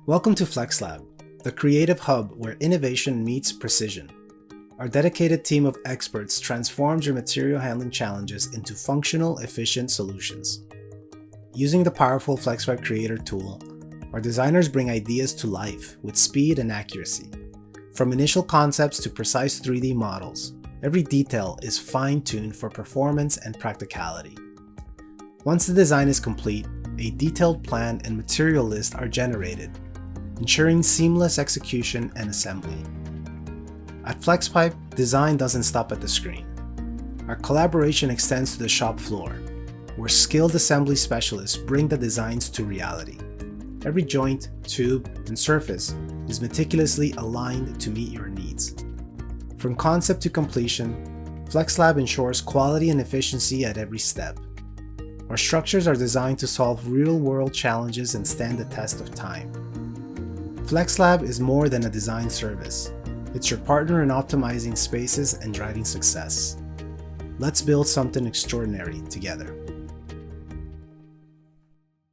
Welcome to Flexlab, the creative hub where innovation meets precision. Our dedicated team of experts transforms your material handling challenges into functional, efficient solutions. Using the powerful Flexpipe Creator tool, our designers bring ideas to life with speed and accuracy. From initial concepts to precise 3D models, every detail is fine-tuned for performance and practicality. Once the design is complete, a detailed plan and material list are generated, ensuring seamless execution and assembly. At Flexpipe, design doesn't stop at the screen. Our collaboration extends to the shop floor, where skilled assembly specialists bring the designs to reality. Every joint, tube, and surface is meticulously aligned to meet your needs. From concept to completion, Flexlab ensures quality and efficiency at every step. Our structures are designed to solve real-world challenges and stand the test of time. Flexlab is more than a design service. It's your partner in optimizing spaces and driving success. Let's build something extraordinary together.